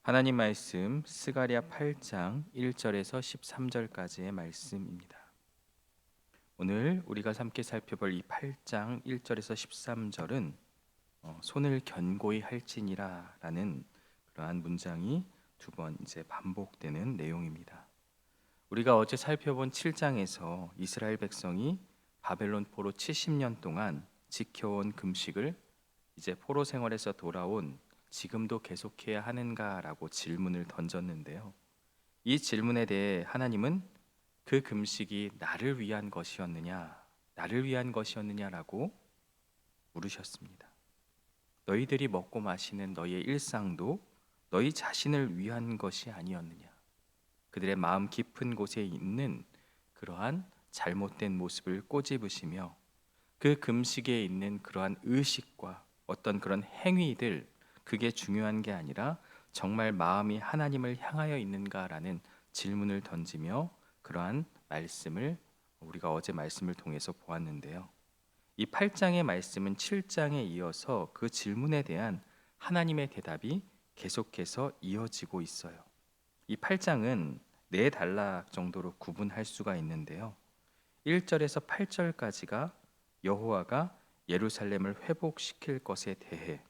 하나님 말씀 스가랴 8장 1절에서 13절까지의 말씀입니다. 오늘 우리가 함께 살펴볼 이 8장 1절에서 13절은 손을 견고히 할지니라 라는 그러한 문장이 두 번 이제 반복되는 내용입니다. 우리가 어제 살펴본 7장에서 이스라엘 백성이 바벨론 포로 70년 동안 지켜온 금식을 이제 포로 생활에서 돌아온 지금도 계속해야 하는가라고 질문을 던졌는데요. 이 질문에 대해 하나님은 그 금식이 나를 위한 것이었느냐라고 물으셨습니다. 너희들이 먹고 마시는 너희의 일상도 너희 자신을 위한 것이 아니었느냐? 그들의 마음 깊은 곳에 있는 그러한 잘못된 모습을 꼬집으시며 그 금식에 있는 그러한 의식과 어떤 그런 행위들, 그게 중요한 게 아니라 정말 마음이 하나님을 향하여 있는가라는 질문을 던지며 그러한 말씀을 우리가 어제 말씀을 통해서 보았는데요. 이 8장의 말씀은 7장에 이어서 그 질문에 대한 하나님의 대답이 계속해서 이어지고 있어요. 이 8장은 네 단락 정도로 구분할 수가 있는데요. 1절에서 8절까지가 여호와가 예루살렘을 회복시킬 것에 대해,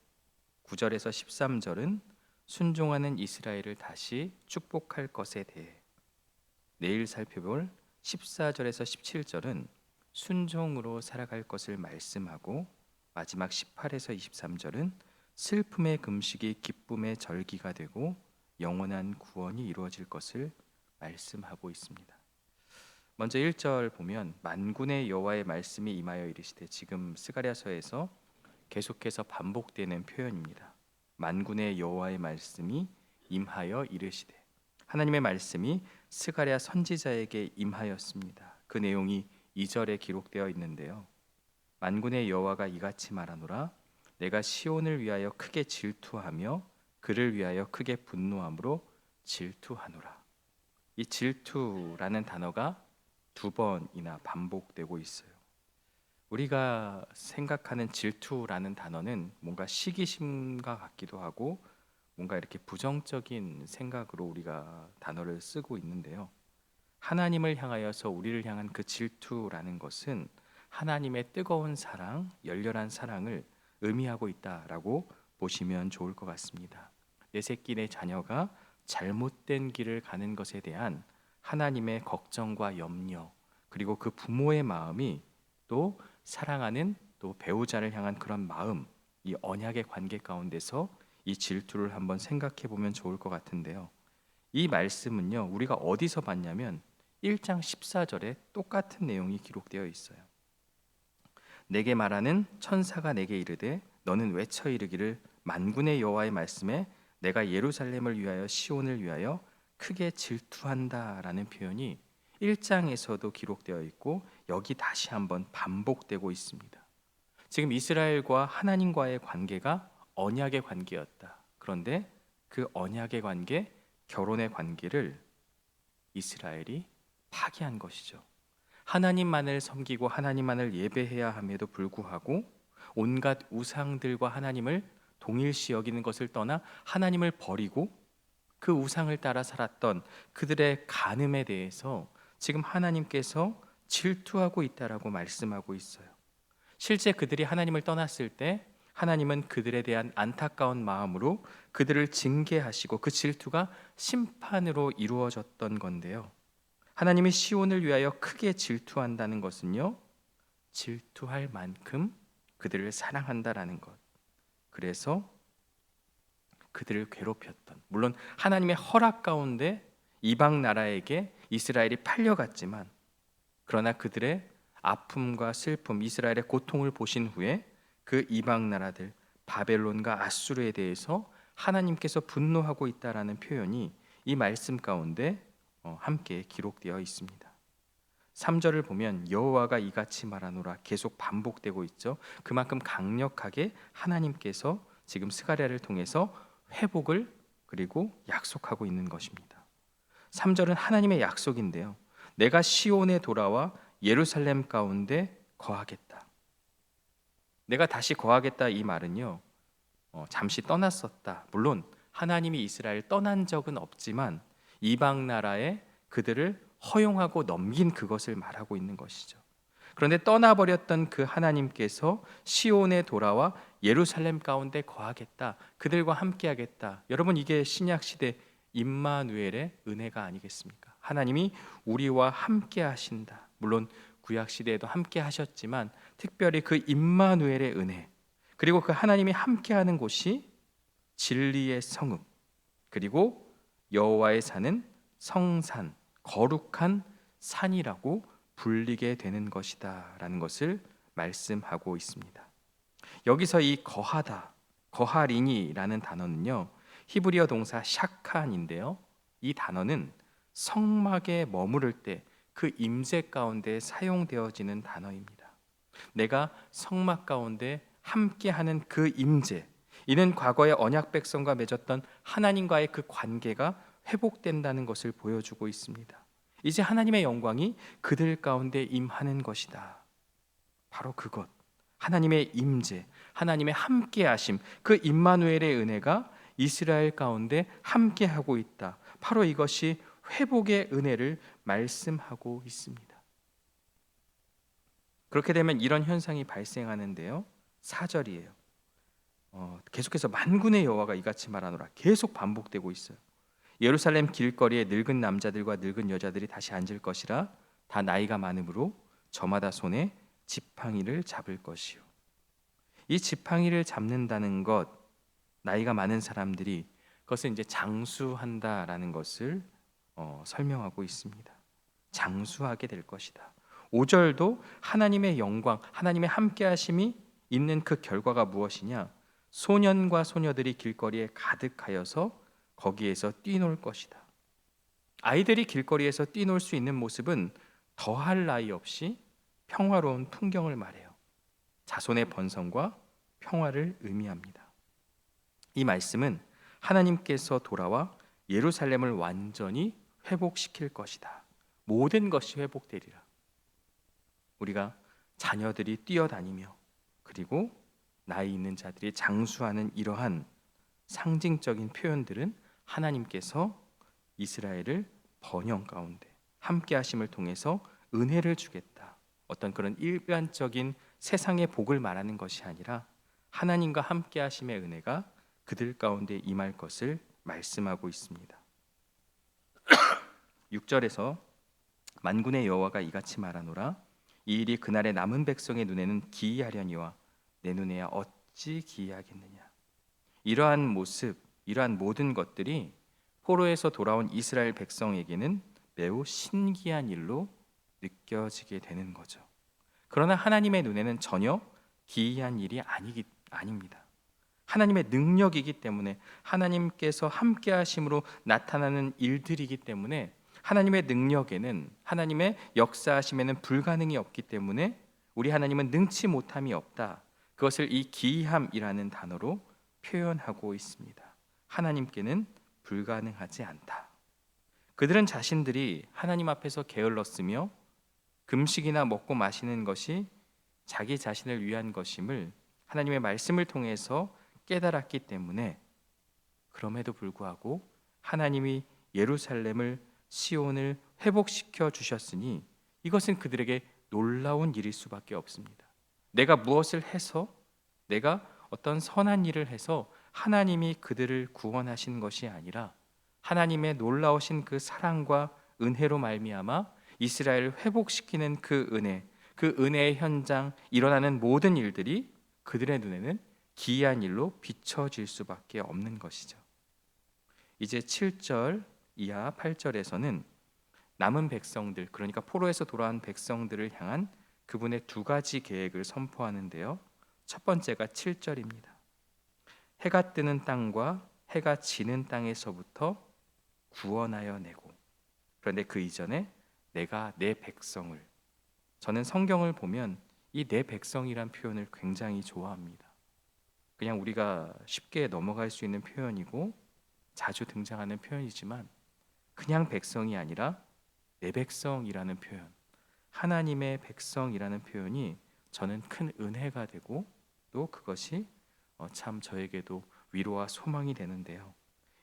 9절에서 13절은 순종하는 이스라엘을 다시 축복할 것에 대해, 내일 살펴볼 14절에서 17절은 순종으로 살아갈 것을 말씀하고, 마지막 18에서 23절은 슬픔의 금식이 기쁨의 절기가 되고 영원한 구원이 이루어질 것을 말씀하고 있습니다. 먼저 1절 보면 만군의 여호와의 말씀이 임하여 이르시되, 지금 스가랴서에서 계속해서 반복되는 표현입니다. 만군의 여호와의 말씀이 임하여 이르시되, 하나님의 말씀이 스가랴 선지자에게 임하였습니다. 그 내용이 2절에 기록되어 있는데요. 만군의 여호와가 이같이 말하노라, 내가 시온을 위하여 크게 질투하며 그를 위하여 크게 분노함으로 질투하노라. 이 질투라는 단어가 두 번이나 반복되고 있어요. 우리가 생각하는 질투라는 단어는 뭔가 시기심과 같기도 하고 뭔가 이렇게 부정적인 생각으로 우리가 단어를 쓰고 있는데요. 하나님을 향하여서 우리를 향한 그 질투라는 것은 하나님의 뜨거운 사랑, 열렬한 사랑을 의미하고 있다라고 보시면 좋을 것 같습니다. 내 새끼, 내 자녀가 잘못된 길을 가는 것에 대한 하나님의 걱정과 염려, 그리고 그 부모의 마음이 또 사랑하는 또 배우자를 향한 그런 마음, 이 언약의 관계 가운데서 이 질투를 한번 생각해 보면 좋을 것 같은데요. 이 말씀은요, 우리가 어디서 봤냐면 1장 14절에 똑같은 내용이 기록되어 있어요. 내게 말하는 천사가 내게 이르되, 너는 외쳐 이르기를, 만군의 여호와의 말씀에 내가 예루살렘을 위하여 시온을 위하여 크게 질투한다라는 표현이 1장에서도 기록되어 있고 여기 다시 한번 반복되고 있습니다. 지금 이스라엘과 하나님과의 관계가 언약의 관계였다. 그런데 그 언약의 관계, 결혼의 관계를 이스라엘이 파기한 것이죠. 하나님만을 섬기고 하나님만을 예배해야 함에도 불구하고 온갖 우상들과 하나님을 동일시 여기는 것을 떠나 하나님을 버리고 그 우상을 따라 살았던 그들의 간음에 대해서 지금 하나님께서 질투하고 있다라고 말씀하고 있어요. 실제 그들이 하나님을 떠났을 때 하나님은 그들에 대한 안타까운 마음으로 그들을 징계하시고 그 질투가 심판으로 이루어졌던 건데요. 하나님이 시온을 위하여 크게 질투한다는 것은요, 질투할 만큼 그들을 사랑한다라는 것. 그래서 그들을 괴롭혔던, 물론 하나님의 허락 가운데 이방 나라에게 이스라엘이 팔려갔지만, 그러나 그들의 아픔과 슬픔, 이스라엘의 고통을 보신 후에 그 이방 나라들 바벨론과 아수르에 대해서 하나님께서 분노하고 있다라는 표현이 이 말씀 가운데 함께 기록되어 있습니다. 3절을 보면 여호와가 이같이 말하노라 계속 반복되고 있죠. 그만큼 강력하게 하나님께서 지금 스가랴를 통해서 회복을 그리고 약속하고 있는 것입니다. 3절은 하나님의 약속인데요. 내가 시온에 돌아와 예루살렘 가운데 거하겠다. 내가 다시 거하겠다 이 말은요, 잠시 떠났었다. 물론 하나님이 이스라엘 떠난 적은 없지만 이방 나라에 그들을 허용하고 넘긴 그것을 말하고 있는 것이죠. 그런데 떠나버렸던 그 하나님께서 시온에 돌아와 예루살렘 가운데 거하겠다. 그들과 함께하겠다. 여러분, 이게 신약 시대 임마누엘의 은혜가 아니겠습니까? 하나님이 우리와 함께 하신다. 물론 구약 시대에도 함께 하셨지만 특별히 그 임마누엘의 은혜, 그리고 그 하나님이 함께하는 곳이 진리의 성읍, 그리고 여호와의 산은 성산, 거룩한 산이라고 불리게 되는 것이다 라는 것을 말씀하고 있습니다. 여기서 이 거하다, 거하리니라는 단어는요, 히브리어 동사 샤칸인데요, 이 단어는 성막에 머무를 때 그 임재 가운데 사용되어지는 단어입니다. 내가 성막 가운데 함께하는 그 임재, 이는 과거의 언약 백성과 맺었던 하나님과의 그 관계가 회복된다는 것을 보여주고 있습니다. 이제 하나님의 영광이 그들 가운데 임하는 것이다. 바로 그것, 하나님의 임재, 하나님의 함께하심, 그 임마누엘의 은혜가 이스라엘 가운데 함께하고 있다. 바로 이것이 회복의 은혜를 말씀하고 있습니다. 그렇게 되면 이런 현상이 발생하는데요, 4절이에요. 계속해서 만군의 여호와가 이같이 말하노라, 계속 반복되고 있어요. 예루살렘 길거리에 늙은 남자들과 늙은 여자들이 다시 앉을 것이라. 다 나이가 많으므로 저마다 손에 지팡이를 잡을 것이요. 이 지팡이를 잡는다는 것, 나이가 많은 사람들이 그것을 이제 장수한다라는 것을 설명하고 있습니다. 장수하게 될 것이다. 5절도 하나님의 영광, 하나님의 함께하심이 있는 그 결과가 무엇이냐? 소년과 소녀들이 길거리에 가득하여서 거기에서 뛰놀 것이다. 아이들이 길거리에서 뛰놀 수 있는 모습은 더할 나위 없이 평화로운 풍경을 말해요. 자손의 번성과 평화를 의미합니다. 이 말씀은 하나님께서 돌아와 예루살렘을 완전히 회복시킬 것이다. 모든 것이 회복되리라. 우리가 자녀들이 뛰어다니며 그리고 나이 있는 자들이 장수하는 이러한 상징적인 표현들은 하나님께서 이스라엘을 번영 가운데 함께 하심을 통해서 은혜를 주겠다. 어떤 그런 일반적인 세상의 복을 말하는 것이 아니라 하나님과 함께 하심의 은혜가 그들 가운데 임할 것을 말씀하고 있습니다. 6절에서 만군의 여호와가 이같이 말하노라, 이 일이 그날의 남은 백성의 눈에는 기이하려니와 내 눈에야 어찌 기이하겠느냐. 이러한 모습, 이러한 모든 것들이 포로에서 돌아온 이스라엘 백성에게는 매우 신기한 일로 느껴지게 되는 거죠. 그러나 하나님의 눈에는 전혀 기이한 일이 아닙니다. 하나님의 능력이기 때문에, 하나님께서 함께 하심으로 나타나는 일들이기 때문에, 하나님의 능력에는, 하나님의 역사하심에는 불가능이 없기 때문에 우리 하나님은 능치 못함이 없다. 그것을 이 기이함이라는 단어로 표현하고 있습니다. 하나님께는 불가능하지 않다. 그들은 자신들이 하나님 앞에서 게을렀으며 금식이나 먹고 마시는 것이 자기 자신을 위한 것임을 하나님의 말씀을 통해서 깨달았기 때문에, 그럼에도 불구하고 하나님이 예루살렘을, 시온을 회복시켜 주셨으니 이것은 그들에게 놀라운 일일 수밖에 없습니다. 내가 무엇을 해서, 내가 어떤 선한 일을 해서 하나님이 그들을 구원하신 것이 아니라 하나님의 놀라우신 그 사랑과 은혜로 말미암아 이스라엘을 회복시키는 그 은혜, 그 은혜의 현장, 일어나는 모든 일들이 그들의 눈에는 기이한 일로 비춰질 수밖에 없는 것이죠. 이제 7절 이하 8절에서는 남은 백성들, 그러니까 포로에서 돌아온 백성들을 향한 그분의 두 가지 계획을 선포하는데요, 첫 번째가 7절입니다. 해가 뜨는 땅과 해가 지는 땅에서부터 구원하여 내고. 그런데 그 이전에 내가 내 백성을, 저는 성경을 보면 이 내 백성이란 표현을 굉장히 좋아합니다. 그냥 우리가 쉽게 넘어갈 수 있는 표현이고 자주 등장하는 표현이지만, 그냥 백성이 아니라 내 백성이라는 표현, 하나님의 백성이라는 표현이 저는 큰 은혜가 되고 또 그것이 참 저에게도 위로와 소망이 되는데요.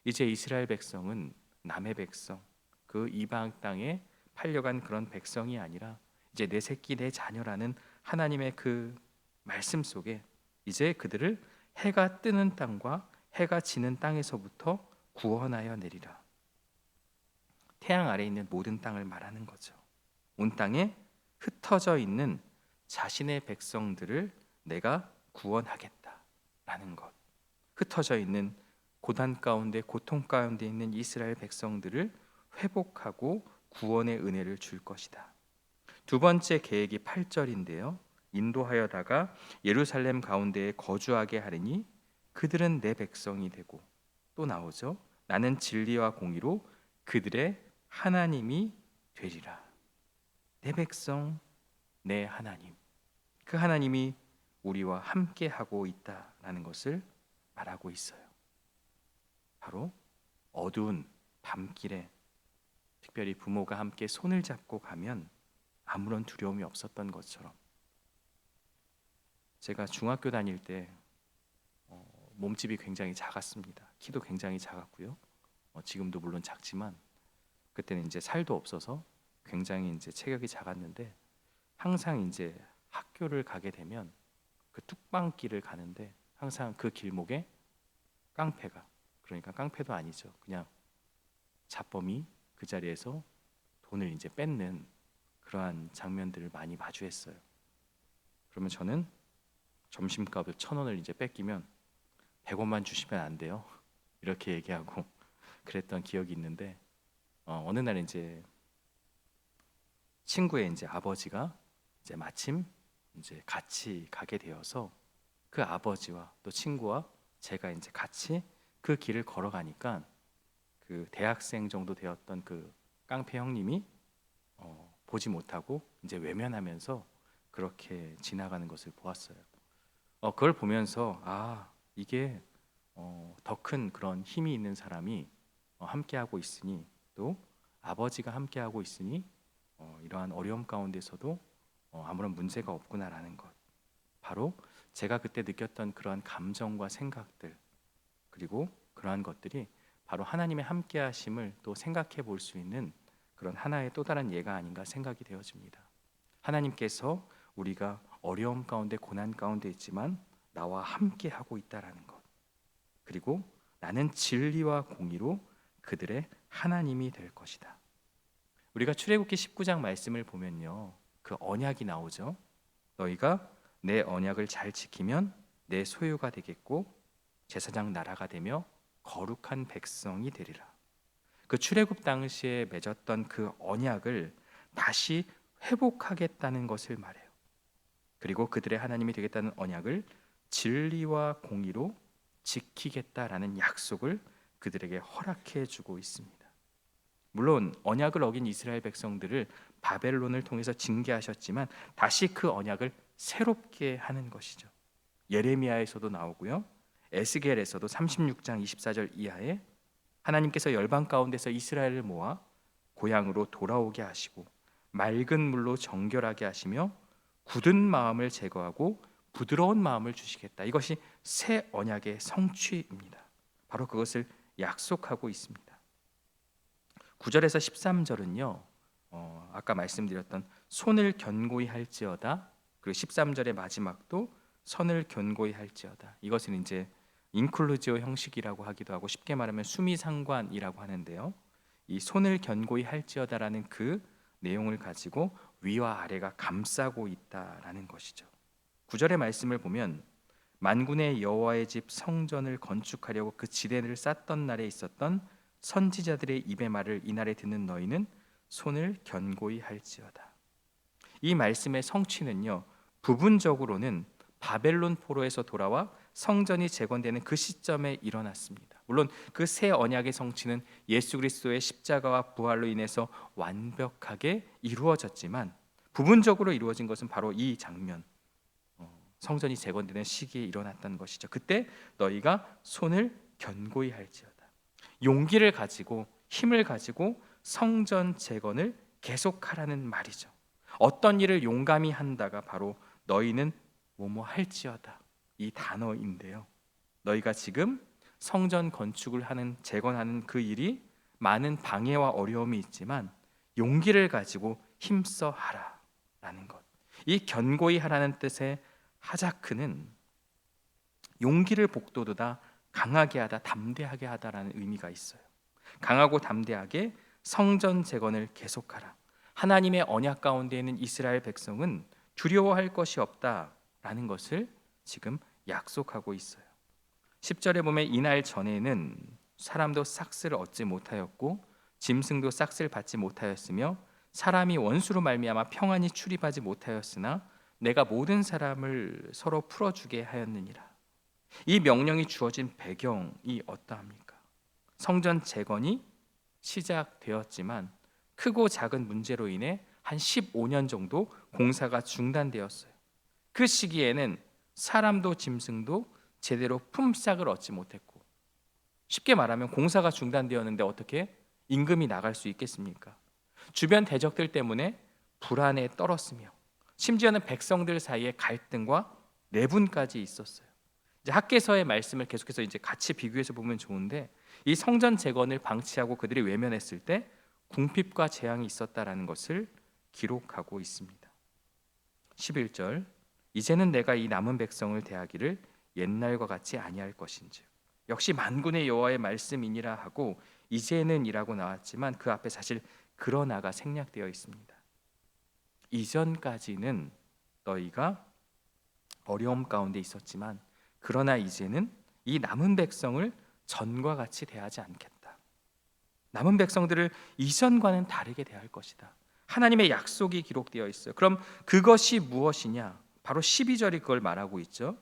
이제 이스라엘 백성은 남의 백성, 그 이방 땅에 팔려간 그런 백성이 아니라 이제 내 새끼 내 자녀라는 하나님의 그 말씀 속에 이제 그들을 해가 뜨는 땅과 해가 지는 땅에서부터 구원하여 내리라. 태양 아래 있는 모든 땅을 말하는 거죠. 온 땅에 흩어져 있는 자신의 백성들을 내가 구원하겠다라는 것. 흩어져 있는 고단 가운데 고통 가운데 있는 이스라엘 백성들을 회복하고 구원의 은혜를 줄 것이다. 두 번째 계획이 8절인데요. 인도하여다가 예루살렘 가운데에 거주하게 하리니 그들은 내 백성이 되고, 또 나오죠. 나는 진리와 공의로 그들의 하나님이 되리라. 내 백성, 내 하나님. 그 하나님이 우리와 함께 하고 있다라는 것을 말하고 있어요. 바로 어두운 밤길에 특별히 부모가 함께 손을 잡고 가면 아무런 두려움이 없었던 것처럼, 제가 중학교 다닐 때 몸집이 굉장히 작았습니다. 키도 굉장히 작았고요. 지금도 물론 작지만 그때는 이제 살도 없어서 굉장히 이제 체격이 작았는데, 항상 이제 학교를 가게 되면 그 뚝방길을 가는데 항상 그 길목에 깡패가, 그러니까 깡패도 아니죠, 그냥 자범이 그 자리에서 돈을 이제 뺏는 그러한 장면들을 많이 마주했어요. 그러면 저는 점심값을 1,000원을 이제 뺏기면 100원만 주시면 안 돼요, 이렇게 얘기하고 그랬던 기억이 있는데, 어느 날 이제 친구의 이제 아버지가 이제 마침 이제 같이 가게 되어서 그 아버지와 또 친구와 제가 이제 같이 그 길을 걸어가니까 그 대학생 정도 되었던 그 깡패 형님이 보지 못하고 이제 외면하면서 그렇게 지나가는 것을 보았어요. 그걸 보면서 이게 더 큰 그런 힘이 있는 사람이 함께하고 있으니, 또 아버지가 함께하고 있으니 이러한 어려움 가운데서도 아무런 문제가 없구나라는 것. 바로 제가 그때 느꼈던 그러한 감정과 생각들, 그리고 그러한 것들이 바로 하나님의 함께하심을 또 생각해 볼 수 있는 그런 하나의 또 다른 예가 아닌가 생각이 되어집니다. 하나님께서 우리가 어려움 가운데 고난 가운데 있지만 나와 함께하고 있다라는 것, 그리고 나는 진리와 공의로 그들의 하나님이 될 것이다. 우리가 출애굽기 19장 말씀을 보면요, 그 언약이 나오죠. 너희가 내 언약을 잘 지키면 내 소유가 되겠고 제사장 나라가 되며 거룩한 백성이 되리라. 그 출애굽 당시에 맺었던 그 언약을 다시 회복하겠다는 것을 말해요. 그리고 그들의 하나님이 되겠다는 언약을 진리와 공의로 지키겠다라는 약속을 그들에게 허락해 주고 있습니다. 물론 언약을 어긴 이스라엘 백성들을 바벨론을 통해서 징계하셨지만 다시 그 언약을 새롭게 하는 것이죠. 예레미야에서도 나오고요, 에스겔에서도 36장 24절 이하에 하나님께서 열방 가운데서 이스라엘을 모아 고향으로 돌아오게 하시고 맑은 물로 정결하게 하시며 굳은 마음을 제거하고 부드러운 마음을 주시겠다. 이것이 새 언약의 성취입니다. 바로 그것을 약속하고 있습니다. 9절에서 13절은요, 아까 말씀드렸던 손을 견고히 할지어다, 그리고 13절의 마지막도 선을 견고히 할지어다. 이것은 이제 인클루지오 형식이라고 하기도 하고 쉽게 말하면 수미상관이라고 하는데요, 이 손을 견고히 할지어다라는 그 내용을 가지고 위와 아래가 감싸고 있다라는 것이죠. 9절의 말씀을 보면 만군의 여호와의 집 성전을 건축하려고 그 지대를 쌓던 날에 있었던 선지자들의 입의 말을 이날에 듣는 너희는 손을 견고히 할지어다. 이 말씀의 성취는요, 부분적으로는 바벨론 포로에서 돌아와 성전이 재건되는 그 시점에 일어났습니다. 물론 그 새 언약의 성취는 예수 그리스도의 십자가와 부활로 인해서 완벽하게 이루어졌지만 부분적으로 이루어진 것은 바로 이 장면, 성전이 재건되는 시기에 일어났다는 것이죠. 그때 너희가 손을 견고히 할지어다. 용기를 가지고 힘을 가지고 성전 재건을 계속하라는 말이죠. 어떤 일을 용감히 한다가 바로 너희는 뭐뭐 할지어다 이 단어인데요, 너희가 지금 성전 건축을 하는 재건하는 그 일이 많은 방해와 어려움이 있지만 용기를 가지고 힘써 하라라는 것. 이 견고히 하라는 뜻의 하자크는 용기를 북돋우다, 강하게 하다, 담대하게 하다라는 의미가 있어요. 강하고 담대하게 성전 재건을 계속하라. 하나님의 언약 가운데 있는 이스라엘 백성은 두려워할 것이 없다라는 것을 지금 약속하고 있어요. 10절에 보면 이날 전에는 사람도 삭슬을 얻지 못하였고 짐승도 삭슬 받지 못하였으며 사람이 원수로 말미암아 평안히 출입하지 못하였으나 내가 모든 사람을 서로 풀어주게 하였느니라. 이 명령이 주어진 배경이 어떠합니까? 성전 재건이 시작되었지만 크고 작은 문제로 인해 한 15년 정도 공사가 중단되었어요. 그 시기에는 사람도 짐승도 제대로 품삯을 얻지 못했고, 쉽게 말하면 공사가 중단되었는데 어떻게 임금이 나갈 수 있겠습니까? 주변 대적들 때문에 불안에 떨었으며 심지어는 백성들 사이에 갈등과 내분까지 있었어요. 이제 학개서의 말씀을 계속해서 이제 같이 비교해서 보면 좋은데, 이 성전 재건을 방치하고 그들이 외면했을 때 궁핍과 재앙이 있었다라는 것을 기록하고 있습니다. 11절, 이제는 내가 이 남은 백성을 대하기를 옛날과 같이 아니할 것인지, 역시 만군의 여호와의 말씀이니라 하고 이제는이라고 나왔지만 그 앞에 사실 그러나가 생략되어 있습니다. 이전까지는 너희가 어려움 가운데 있었지만 그러나 이제는 이 남은 백성을 전과 같이 대하지 않겠다. 남은 백성들을 이전과는 다르게 대할 것이다. 하나님의 약속이 기록되어 있어요. 그럼 그것이 무엇이냐? 바로 12절이 그걸 말하고 있죠.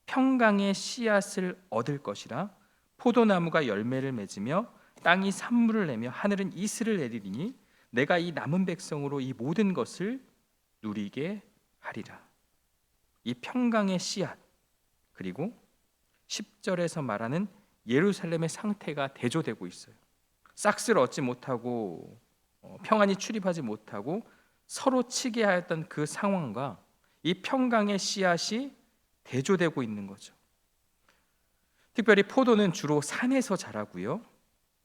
평강의 씨앗을 얻을 것이라, 포도나무가 열매를 맺으며 땅이 산물을 내며 하늘은 이슬을 내리리니 내가 이 남은 백성으로 이 모든 것을 누리게 하리라. 이 평강의 씨앗, 그리고 10절에서 말하는 예루살렘의 상태가 대조되고 있어요. 싹스를 얻지 못하고 평안히 출입하지 못하고 서로 치게 하였던 그 상황과 이 평강의 씨앗이 대조되고 있는 거죠. 특별히 포도는 주로 산에서 자라고요,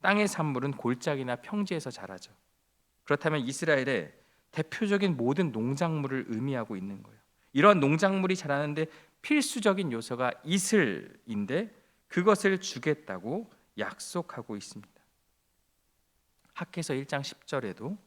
땅의 산물은 골짜기나 평지에서 자라죠. 그렇다면 이스라엘의 대표적인 모든 농작물을 의미하고 있는 거예요. 이런 농작물이 자라는데 필수적인 요소가 이슬인데 그것을 주겠다고 약속하고 있습니다. 학개서 1장 10절에도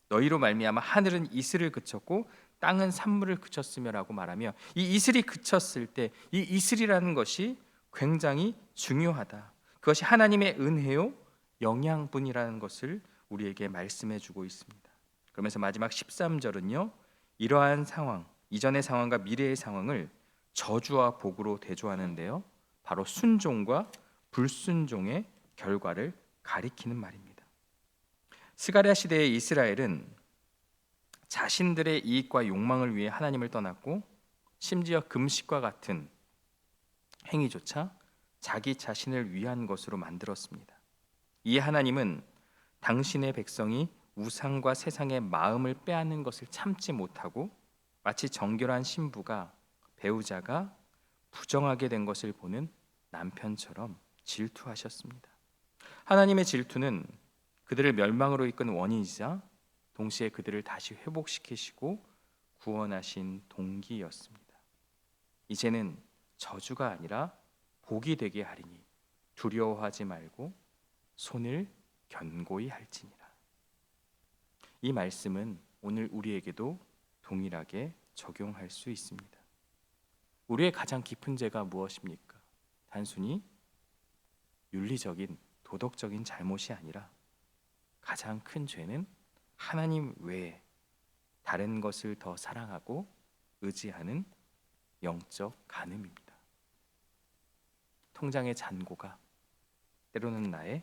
너희로 말미암아 하늘은 이슬을 그쳤고 땅은 산물을 그쳤으며라고 말하며, 이 이슬이 그쳤을 때 이 이슬이라는 것이 굉장히 중요하다. 그것이 하나님의 은혜요 영양분이라는 것을 우리에게 말씀해 주고 있습니다. 그러면서 마지막 13절은요, 이러한 상황, 이전의 상황과 미래의 상황을 저주와 복으로 대조하는데요, 바로 순종과 불순종의 결과를 가리키는 말입니다. 스가랴 시대의 이스라엘은 자신들의 이익과 욕망을 위해 하나님을 떠났고 심지어 금식과 같은 행위조차 자기 자신을 위한 것으로 만들었습니다. 이에 하나님은 당신의 백성이 우상과 세상의 마음을 빼앗는 것을 참지 못하고 마치 정결한 신부가, 배우자가 부정하게 된 것을 보는 남편처럼 질투하셨습니다. 하나님의 질투는 그들을 멸망으로 이끈 원인이자 동시에 그들을 다시 회복시키시고 구원하신 동기였습니다. 이제는 저주가 아니라 복이 되게 하리니 두려워하지 말고 손을 견고히 할지니라. 이 말씀은 오늘 우리에게도 동일하게 적용할 수 있습니다. 우리의 가장 깊은 죄가 무엇입니까? 단순히 윤리적인 도덕적인 잘못이 아니라 가장 큰 죄는 하나님 외에 다른 것을 더 사랑하고 의지하는 영적 간음입니다. 통장의 잔고가 때로는 나의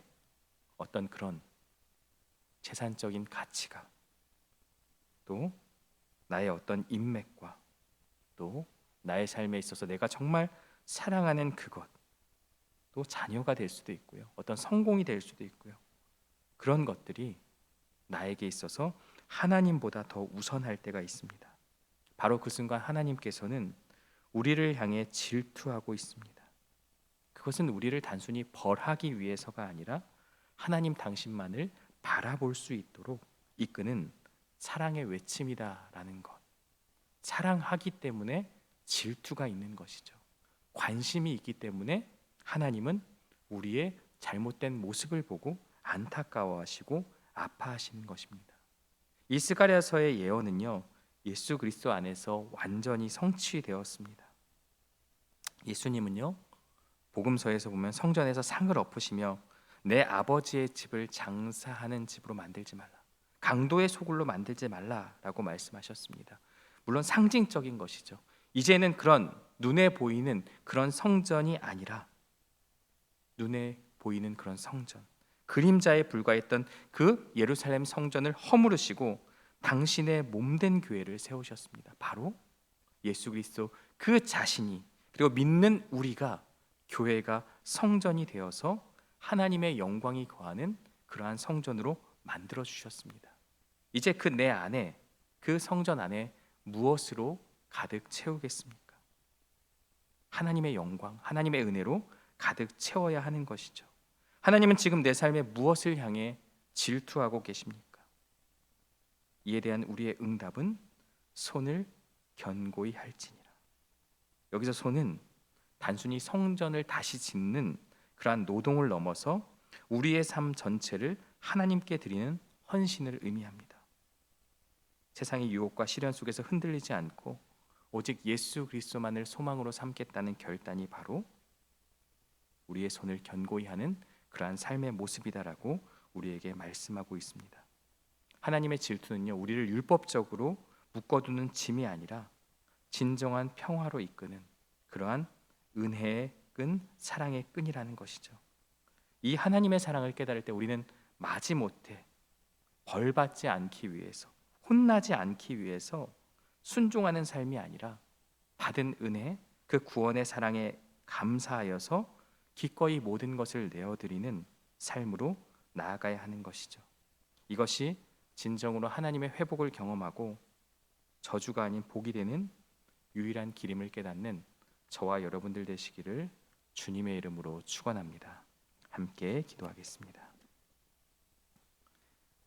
어떤 그런 재산적인 가치가, 또 나의 어떤 인맥과, 또 나의 삶에 있어서 내가 정말 사랑하는 그것, 또 자녀가 될 수도 있고요, 어떤 성공이 될 수도 있고요, 그런 것들이 나에게 있어서 하나님보다 더 우선할 때가 있습니다. 바로 그 순간 하나님께서는 우리를 향해 질투하고 있습니다. 그것은 우리를 단순히 벌하기 위해서가 아니라 하나님 당신만을 바라볼 수 있도록 이끄는 사랑의 외침이다라는 것. 사랑하기 때문에 질투가 있는 것이죠. 관심이 있기 때문에 하나님은 우리의 잘못된 모습을 보고 안타까워하시고 아파하시는 것입니다. 이 스가랴서의 예언은요, 예수 그리스도 안에서 완전히 성취되었습니다. 예수님은요, 복음서에서 보면 성전에서 상을 엎으시며 내 아버지의 집을 장사하는 집으로 만들지 말라, 강도의 소굴로 만들지 말라라고 말씀하셨습니다. 물론 상징적인 것이죠. 이제는 그런 눈에 보이는 그런 성전이 아니라 눈에 보이는 그런 성전, 그림자에 불과했던 그 예루살렘 성전을 허무르시고 당신의 몸된 교회를 세우셨습니다. 바로 예수 그리스도 그 자신이, 그리고 믿는 우리가 교회가 성전이 되어서 하나님의 영광이 거하는 그러한 성전으로 만들어 주셨습니다. 이제 그 내 안에, 그 성전 안에 무엇으로 가득 채우겠습니까? 하나님의 영광, 하나님의 은혜로 가득 채워야 하는 것이죠. 하나님은 지금 내 삶에 무엇을 향해 질투하고 계십니까? 이에 대한 우리의 응답은 손을 견고히 할지니라. 여기서 손은 단순히 성전을 다시 짓는 그러한 노동을 넘어서 우리의 삶 전체를 하나님께 드리는 헌신을 의미합니다. 세상의 유혹과 시련 속에서 흔들리지 않고 오직 예수 그리스도만을 소망으로 삼겠다는 결단이 바로 우리의 손을 견고히 하는 그러한 삶의 모습이다라고 우리에게 말씀하고 있습니다. 하나님의 질투는요, 우리를 율법적으로 묶어두는 짐이 아니라 진정한 평화로 이끄는 그러한 은혜의 끈, 사랑의 끈이라는 것이죠. 이 하나님의 사랑을 깨달을 때 우리는 마지못해 벌받지 않기 위해서, 혼나지 않기 위해서 순종하는 삶이 아니라 받은 은혜, 그 구원의 사랑에 감사하여서 기꺼이 모든 것을 내어드리는 삶으로 나아가야 하는 것이죠. 이것이 진정으로 하나님의 회복을 경험하고 저주가 아닌 복이 되는 유일한 길임을 깨닫는 저와 여러분들 되시기를 주님의 이름으로 축원합니다. 함께 기도하겠습니다.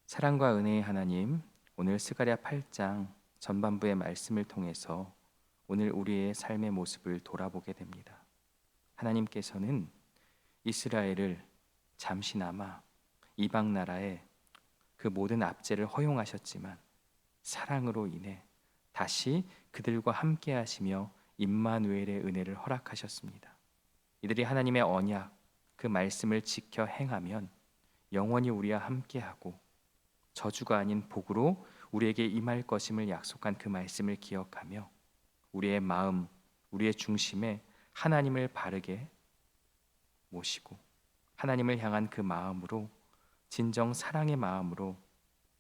사랑과 은혜의 하나님, 오늘 스가랴 8장 전반부의 말씀을 통해서 오늘 우리의 삶의 모습을 돌아보게 됩니다. 하나님께서는 이스라엘을 잠시나마 이방 나라에 그 모든 압제를 허용하셨지만 사랑으로 인해 다시 그들과 함께 하시며 임마누엘의 은혜를 허락하셨습니다. 이들이 하나님의 언약, 그 말씀을 지켜 행하면 영원히 우리와 함께하고 저주가 아닌 복으로 우리에게 임할 것임을 약속한 그 말씀을 기억하며 우리의 마음, 우리의 중심에 하나님을 바르게 모시고 하나님을 향한 그 마음으로, 진정 사랑의 마음으로,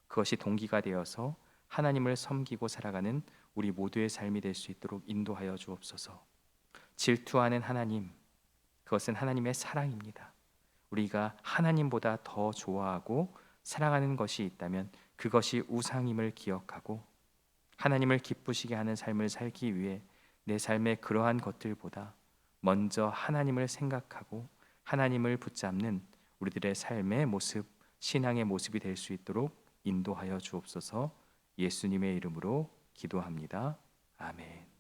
그것이 동기가 되어서 하나님을 섬기고 살아가는 우리 모두의 삶이 될 수 있도록 인도하여 주옵소서. 질투하는 하나님, 그것은 하나님의 사랑입니다. 우리가 하나님보다 더 좋아하고 사랑하는 것이 있다면 그것이 우상임을 기억하고 하나님을 기쁘시게 하는 삶을 살기 위해 내 삶의 그러한 것들보다 먼저 하나님을 생각하고 하나님을 붙잡는 우리들의 삶의 모습, 신앙의 모습이 될 수 있도록 인도하여 주옵소서. 예수님의 이름으로 기도합니다. 아멘.